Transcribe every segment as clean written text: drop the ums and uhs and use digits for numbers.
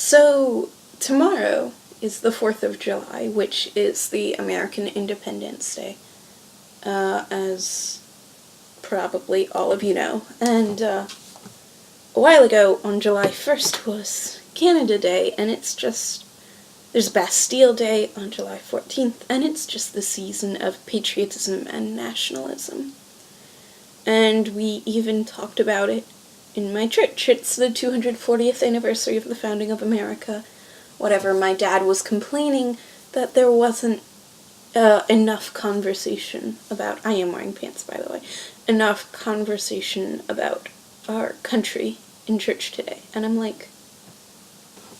So, tomorrow is the 4th of July, which is the American Independence Day, as probably all of you know. And a while ago, on July 1st, was Canada Day, and it's just, there's Bastille Day on July 14th, and it's just the season of patriotism and nationalism. And we even talked about it in my church. It's the 240th anniversary of the founding of America. Whatever, my dad was complaining that there wasn't enough conversation about, I am wearing pants by the way, enough conversation about our country in church today. And I'm like,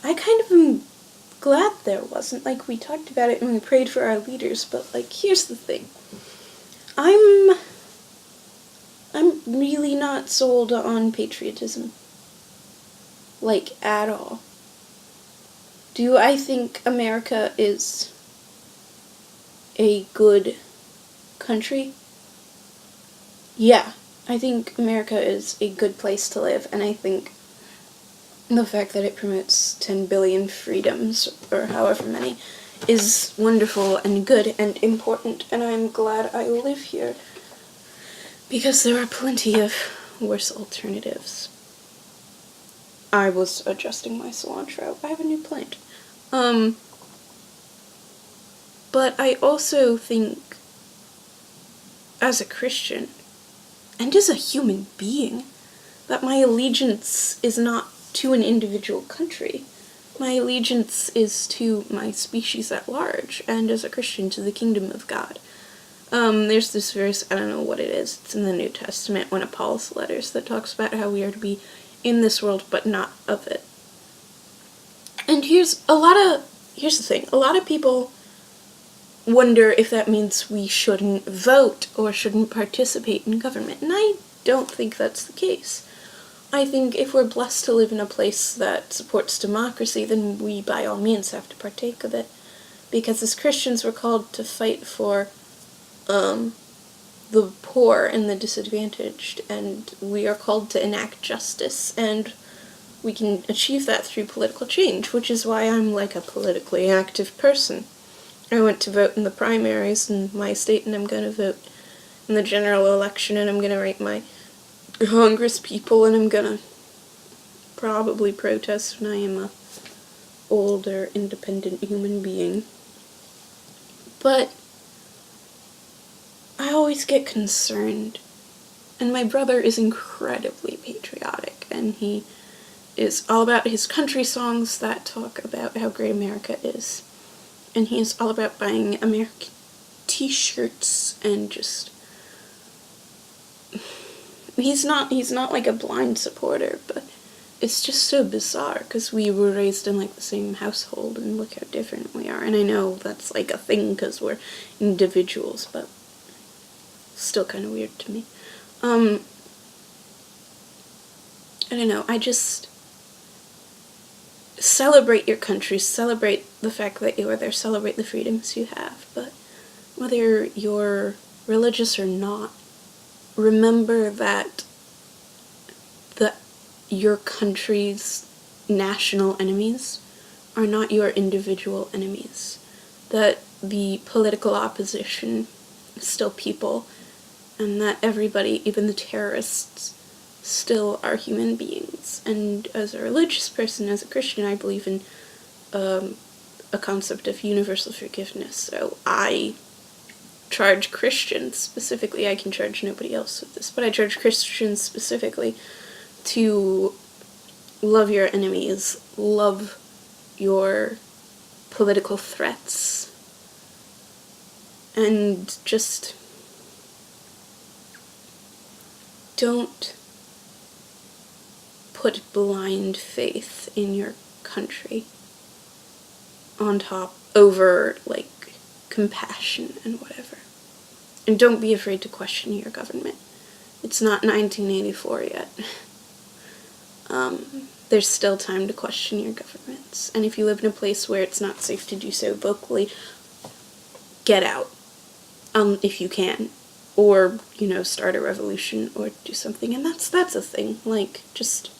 I kind of am glad there wasn't. Like, we talked about it and we prayed for our leaders, but like, here's the thing. I'm really not sold on patriotism. Like, at all. Do I think America is a good country? Yeah, I think America is a good place to live, and I think the fact that it promotes 10 billion freedoms, or however many, is wonderful and good and important, and I'm glad I live here. Because there are plenty of worse alternatives. I was adjusting my cilantro. I have a new plant. But I also think, as a Christian, and as a human being, that my allegiance is not to an individual country. My allegiance is to my species at large, and as a Christian, to the kingdom of God. There's this verse, I don't know what it is, it's in the New Testament, one of Paul's letters, that talks about how we are to be in this world, but not of it. And here's the thing, a lot of people wonder if that means we shouldn't vote or shouldn't participate in government, and I don't think that's the case. I think if we're blessed to live in a place that supports democracy, then we by all means have to partake of it, because as Christians we're called to fight for the poor and the disadvantaged, and we are called to enact justice, and we can achieve that through political change, which is why I'm like a politically active person. I went to vote in the primaries in my state, and I'm going to vote in the general election, and I'm going to write my Congress people, and I'm going to probably protest when I am a older, independent human being. But I always get concerned, and my brother is incredibly patriotic, and he is all about his country songs that talk about how great America is, and he is all about buying American t-shirts, and just, he's not like a blind supporter, but it's just so bizarre, because we were raised in like the same household, and look how different we are, and I know that's like a thing because we're individuals, but still kind of weird to me. I don't know, I just celebrate your country, celebrate the fact that you are there, celebrate the freedoms you have, but whether you're religious or not, remember that your country's national enemies are not your individual enemies, that the political opposition is still people, and that everybody, even the terrorists, still are human beings. And as a religious person, as a Christian, I believe in a concept of universal forgiveness. So I charge Christians specifically, I can charge nobody else with this, but I charge Christians specifically to love your enemies, love your political threats, and just don't put blind faith in your country over, like, compassion and whatever. And don't be afraid to question your government. It's not 1984 yet. There's still time to question your governments. And if you live in a place where it's not safe to do so vocally, get out, if you can. Or, start a revolution, or do something, and that's a thing, like, just,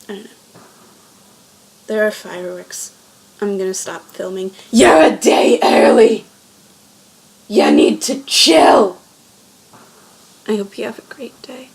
I don't know. There are fireworks. I'm gonna stop filming. You're a day early! You need to chill! I hope you have a great day.